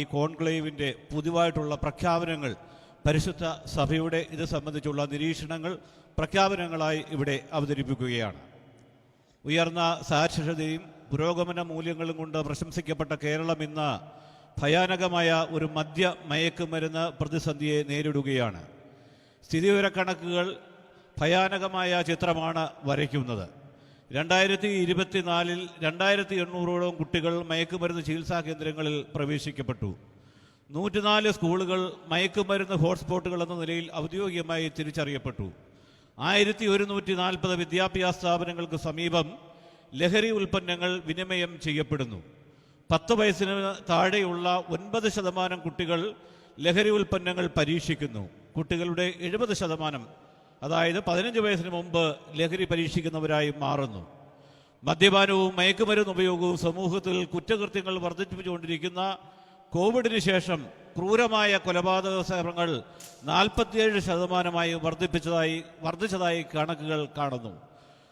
ഈ കോൺക്ലേവിൻ്റെ പുതുവായിട്ടുള്ള പ്രഖ്യാപനങ്ങൾ പരിശുദ്ധ സഭയുടെ ഇത് സംബന്ധിച്ചുള്ള നിരീക്ഷണങ്ങൾ പ്രഖ്യാപനങ്ങളായി ഇവിടെ അവതരിപ്പിക്കുകയാണ്. ഉയർന്ന സാക്ഷരതയും പുരോഗമന മൂല്യങ്ങളും കൊണ്ട് പ്രശംസിക്കപ്പെട്ട കേരളം ഇന്ന് ഭയാനകമായ ഒരു മയക്കുമരുന്ന് പ്രതിസന്ധിയെ നേരിടുകയാണ്. സ്ഥിതിവിവരക്കണക്കുകൾ ഭയാനകമായ ചിത്രമാണ് വരയ്ക്കുന്നത്. 2024 2800ഓളം കുട്ടികൾ മയക്കുമരുന്ന് ചികിത്സാ കേന്ദ്രങ്ങളിൽ പ്രവേശിക്കപ്പെട്ടു. 104 സ്കൂളുകൾ മയക്കുമരുന്ന് ഹോട്ട്സ്പോട്ടുകൾ എന്ന നിലയിൽ ഔദ്യോഗികമായി തിരിച്ചറിയപ്പെട്ടു. 1140 വിദ്യാഭ്യാസ സ്ഥാപനങ്ങൾക്ക് സമീപം ലഹരി ഉൽപ്പന്നങ്ങൾ വിനിമയം ചെയ്യപ്പെടുന്നു. 10 വയസ്സിന് താഴെയുള്ള 9% കുട്ടികൾ ലഹരി ഉൽപ്പന്നങ്ങൾ പരീക്ഷിക്കുന്നു. കുട്ടികളുടെ 70%, അതായത് 15 വയസ്സിന് മുമ്പ് ലഹരി പരീക്ഷിക്കുന്നവരായി മാറുന്നു. മദ്യപാനവും മയക്കുമരുന്ന് ഉപയോഗവും സമൂഹത്തിൽ കുറ്റകൃത്യങ്ങൾ വർദ്ധിപ്പിച്ചുകൊണ്ടിരിക്കുന്ന കോവിഡിന് ശേഷം ക്രൂരമായ കൊലപാതക ശ്രമങ്ങൾ 47% വർദ്ധിച്ചതായി കണക്കുകൾ കാണുന്നു.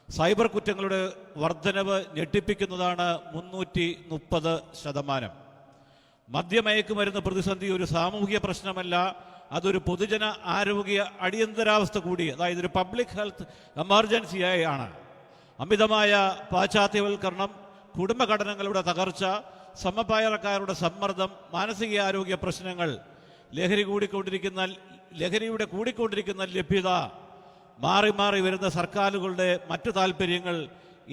സൈബർ കുറ്റങ്ങളുടെ വർധനവ് ഞെട്ടിപ്പിക്കുന്നതാണ്. 330%. മദ്യമയക്കുമരുന്ന് പ്രതിസന്ധി ഒരു സാമൂഹിക പ്രശ്നമല്ല, അതൊരു പൊതുജന ആരോഗ്യ അടിയന്തരാവസ്ഥ കൂടി, അതായത് ഒരു പബ്ലിക് ഹെൽത്ത് എമർജൻസിയായാണ്. അമിതമായ പാശ്ചാത്യവൽക്കരണം, കുടുംബഘടനകളുടെ തകർച്ച, സമപ്രായക്കാരുടെ സമ്മർദ്ദം, മാനസികാരോഗ്യ പ്രശ്നങ്ങൾ, ലഹരിയുടെ കൂടിക്കൊണ്ടിരിക്കുന്ന ലഭ്യത, മാറി മാറി വരുന്ന സർക്കാരുകളുടെ മറ്റു താല്പര്യങ്ങൾ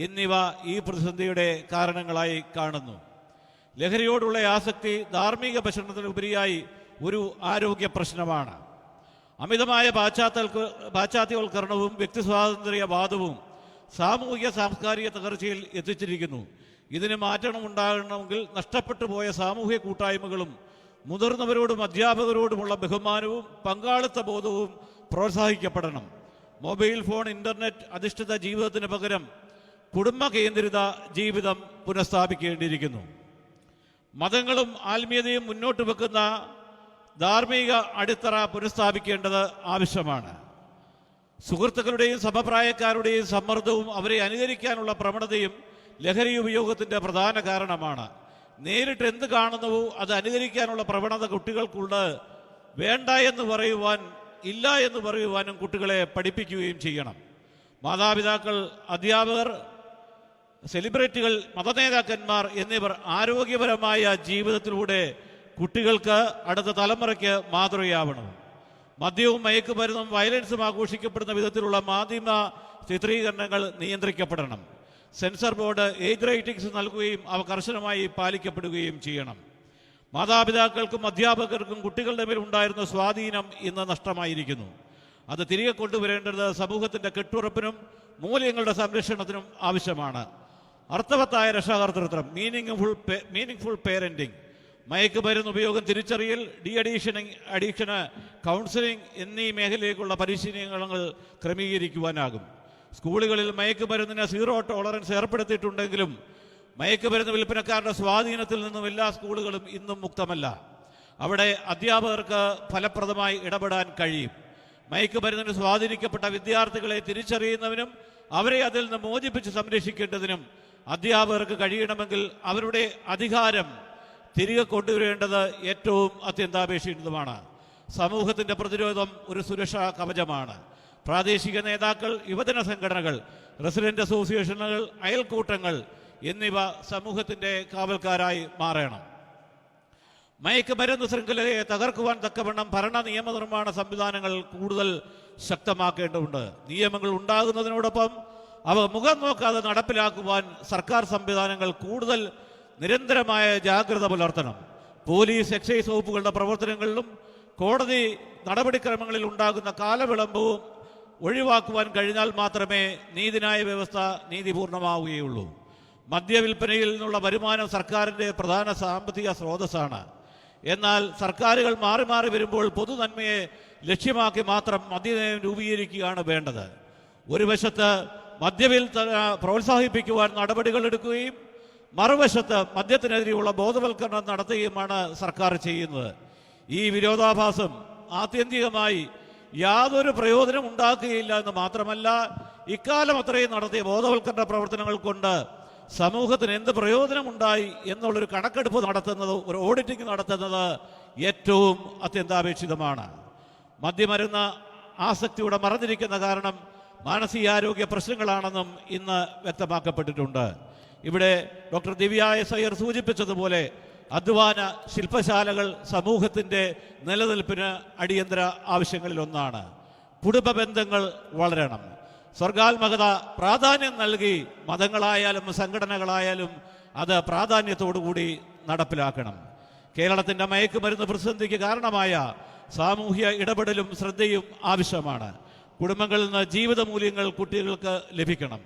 എന്നിവ ഈ പ്രതിസന്ധിയുടെ കാരണങ്ങളായി കാണുന്നു. ലഹരിയോടുള്ള ആസക്തി ധാർമ്മിക പ്രശ്നത്തിനുപരിയായി ഒരു ആരോഗ്യ പ്രശ്നമാണ്. അമിതമായ പാശ്ചാത്യവൽക്കരണവും വ്യക്തിസ്വാതന്ത്ര്യവാദവും സാമൂഹിക സാംസ്കാരിക തകർച്ചയിൽ എത്തിച്ചിരിക്കുന്നു. ഇതിന് മാറ്റമുണ്ടാകണമെങ്കിൽ നഷ്ടപ്പെട്ടു പോയ സാമൂഹിക കൂട്ടായ്മകളും മുതിർന്നവരോടും അധ്യാപകരോടുമുള്ള ബഹുമാനവും പങ്കാളിത്ത ബോധവും പ്രോത്സാഹിക്കപ്പെടണം. മൊബൈൽ ഫോൺ, ഇന്റർനെറ്റ് അധിഷ്ഠിത ജീവിതത്തിന് പകരം കുടുംബ കേന്ദ്രിത ജീവിതം പുനഃസ്ഥാപിക്കേണ്ടിയിരിക്കുന്നു. മതങ്ങളും ആത്മീയതയും മുന്നോട്ട് വെക്കുന്ന ധാർമ്മിക അടിത്തറ പുനഃസ്ഥാപിക്കേണ്ടത് ആവശ്യമാണ്. സുഹൃത്തുക്കളുടെയും സമപ്രായക്കാരുടെയും സമ്മർദ്ദവും അവരെ അനുകരിക്കാനുള്ള പ്രവണതയും ലഹരി ഉപയോഗത്തിൻ്റെ പ്രധാന കാരണമാണ്. നേരിട്ട് എന്ത് കാണുന്നുവോ അത് അനുകരിക്കാനുള്ള പ്രവണത കുട്ടികൾക്കുണ്ട്. വേണ്ട എന്ന് പറയുവാൻ, ഇല്ല എന്ന് പറയുവാനും കുട്ടികളെ പഠിപ്പിക്കുകയും ചെയ്യണം. മാതാപിതാക്കൾ, അധ്യാപകർ, സെലിബ്രിറ്റികൾ, മതനേതാക്കന്മാർ എന്നിവർ ആരോഗ്യപരമായ ജീവിതത്തിലൂടെ കുട്ടികൾക്ക്, അടുത്ത തലമുറയ്ക്ക് മാതൃകയാവണം. മദ്യവും മയക്കുമരുന്നും വയലൻസും ആഘോഷിക്കപ്പെടുന്ന വിധത്തിലുള്ള മാധ്യമ ചിത്രീകരണങ്ങൾ നിയന്ത്രിക്കപ്പെടണം. സെൻസർ ബോർഡ് ഏജ് റേറ്റിംഗ്സ് നൽകുകയും അവ കർശനമായി പാലിക്കപ്പെടുകയും ചെയ്യണം. മാതാപിതാക്കൾക്കും അധ്യാപകർക്കും കുട്ടികളുടെ മേൽ ഉണ്ടായിരുന്ന സ്വാധീനം ഇന്ന് നഷ്ടമായിരിക്കുന്നു. അത് തിരികെ കൊണ്ടുവരേണ്ടത് സമൂഹത്തിൻ്റെ കെട്ടുറപ്പിനും മൂല്യങ്ങളുടെ സംരക്ഷണത്തിനും ആവശ്യമാണ്. അർത്ഥവത്തായ രക്ഷാകർതൃത്വം, മീനിങ്ഫുൾ പേരന്റിംഗ്, മയക്കുമരുന്ന് ഉപയോഗം തിരിച്ചറിയൽ, അഡിക്ഷന് കൗൺസിലിംഗ് എന്നീ മേഖലയിലേക്കുള്ള പരിശീലനങ്ങൾ ക്രമീകരിക്കുവാനാകും. സ്കൂളുകളിൽ മയക്കുമരുന്നിന് 0 ടോളറൻസ് ഏർപ്പെടുത്തിയിട്ടുണ്ടെങ്കിലും മയക്കുമരുന്ന് വിൽപ്പനക്കാരുടെ സ്വാധീനത്തിൽ നിന്നും എല്ലാ സ്കൂളുകളും ഇന്നും മുക്തമല്ല. അവിടെ അധ്യാപകർക്ക് ഫലപ്രദമായി ഇടപെടാൻ കഴിയും. മയക്കുമരുന്നിന് സ്വാധീനിക്കപ്പെട്ട വിദ്യാർത്ഥികളെ തിരിച്ചറിയുന്നതിനും അവരെ അതിൽ നിന്ന് മോചിപ്പിച്ച് സംരക്ഷിക്കേണ്ടതിനും അധ്യാപകർക്ക് കഴിയണമെങ്കിൽ അവരുടെ അധികാരം തിരികെ കൊണ്ടുവരേണ്ടത് ഏറ്റവും അത്യന്താപേക്ഷിതമാണ്. സമൂഹത്തിൻ്റെ പ്രതിരോധം ഒരു സുരക്ഷാ കവചമാണ്. പ്രാദേശിക നേതാക്കൾ, യുവജന സംഘടനകൾ, റെസിഡന്റ് അസോസിയേഷനുകൾ, അയൽക്കൂട്ടങ്ങൾ എന്നിവ സമൂഹത്തിൻ്റെ കാവൽക്കാരായി മാറണം. മയക്കുമരുന്ന് ശൃംഖലയെ തകർക്കുവാൻ തക്കവണ്ണം ഭരണ നിയമനിർമ്മാണ സംവിധാനങ്ങൾ കൂടുതൽ ശക്തമാക്കേണ്ടതുണ്ട്. നിയമങ്ങൾ ഉണ്ടാകുന്നതിനോടൊപ്പം അവ മുഖം നോക്കാതെ നടപ്പിലാക്കുവാൻ സർക്കാർ സംവിധാനങ്ങൾ കൂടുതൽ നിരന്തരമായ ജാഗ്രത പുലർത്തണം. പോലീസ്, എക്സൈസ് വകുപ്പുകളുടെ പ്രവർത്തനങ്ങളിലും കോടതി നടപടിക്രമങ്ങളിൽ ഉണ്ടാകുന്ന കാലവിളംബവും ഒഴിവാക്കുവാൻ കഴിഞ്ഞാൽ മാത്രമേ നീതിന്യായ വ്യവസ്ഥ നീതിപൂർണമാവുകയുള്ളൂ. മദ്യവിൽപ്പനയിൽ നിന്നുള്ള വരുമാനം സർക്കാരിൻ്റെ പ്രധാന സാമ്പത്തിക സ്രോതസ്സാണ്. എന്നാൽ സർക്കാരുകൾ മാറി മാറി വരുമ്പോൾ പൊതുനന്മയെ ലക്ഷ്യമാക്കി മാത്രം മദ്യനയം രൂപീകരിക്കുകയാണ് വേണ്ടത്. ഒരു വശത്ത് മദ്യവിൽപ്പന പ്രോത്സാഹിപ്പിക്കുവാൻ നടപടികൾ എടുക്കുകയും മറുവശത്ത് മദ്യത്തിനെതിരെയുള്ള ബോധവൽക്കരണം നടത്തുകയുമാണ് സർക്കാർ ചെയ്യുന്നത്. ഈ വിരോധാഭാസം ആത്യന്തികമായി യാതൊരു പ്രയോജനം ഉണ്ടാക്കുകയില്ല എന്ന് മാത്രമല്ല, ഇക്കാലം അത്രയും നടത്തിയ ബോധവൽക്കരണ പ്രവർത്തനങ്ങൾ കൊണ്ട് സമൂഹത്തിന് എന്ത് പ്രയോജനമുണ്ടായി എന്നുള്ളൊരു കണക്കെടുപ്പ് നടത്തുന്നത്, ഒരു ഓഡിറ്റിംഗ് നടത്തുന്നത് ഏറ്റവും അത്യന്താപേക്ഷിതമാണ്. മദ്യമരുന്ന് ആസക്തിയുടെ മറഞ്ഞിരിക്കുന്ന കാരണം മാനസികാരോഗ്യ പ്രശ്നങ്ങളാണെന്നും ഇന്ന് വ്യക്തമാക്കപ്പെട്ടിട്ടുണ്ട്. ഇവിടെ ഡോക്ടർ ദിവ്യ എസ് അയ്യർ സൂചിപ്പിച്ചതുപോലെ അധ്വാന ശില്പശാലകൾ സമൂഹത്തിൻ്റെ നിലനിൽപ്പിന് അടിയന്തര ആവശ്യങ്ങളിലൊന്നാണ്. കുടുംബ ബന്ധങ്ങൾ വളരണം. സ്വർഗാത്മകത പ്രാധാന്യം നൽകി മതങ്ങളായാലും സംഘടനകളായാലും അത് പ്രാധാന്യത്തോടുകൂടി നടപ്പിലാക്കണം. കേരളത്തിൻ്റെ മയക്കുമരുന്ന് പ്രതിസന്ധിക്ക് കാരണമായ സാമൂഹ്യ ഇടപെടലും ശ്രദ്ധയും ആവശ്യമാണ്. കുടുംബങ്ങളിൽ നിന്ന് ജീവിത മൂല്യങ്ങൾ കുട്ടികൾക്ക് ലഭിക്കണം.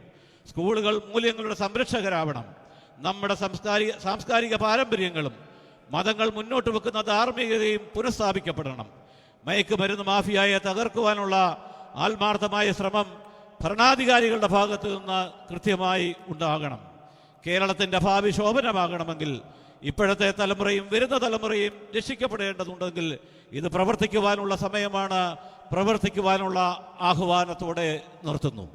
സ്കൂളുകൾ മൂല്യങ്ങളുടെ സംരക്ഷകരാവണം. നമ്മുടെ സാംസ്കാരിക പാരമ്പര്യങ്ങളും മതങ്ങൾ മുന്നോട്ട് വെക്കുന്ന ധാർമ്മികതയും പുനഃസ്ഥാപിക്കപ്പെടണം. മയക്കുമരുന്ന് മാഫിയയെ തകർക്കുവാനുള്ള ആത്മാർത്ഥമായ ശ്രമം ഭരണാധികാരികളുടെ ഭാഗത്തു നിന്ന് കൃത്യമായി ഉണ്ടാകണം. കേരളത്തിൻ്റെ ഭാവി ശോഭനമാകണമെങ്കിൽ ഇപ്പോഴത്തെ തലമുറയും വരുന്ന തലമുറയും രക്ഷിക്കപ്പെടേണ്ടതുണ്ടെങ്കിൽ ഇത് പ്രവർത്തിക്കുവാനുള്ള സമയമാണ്. പ്രവർത്തിക്കുവാനുള്ള ആഹ്വാനത്തോടെ നിർത്തുന്നു.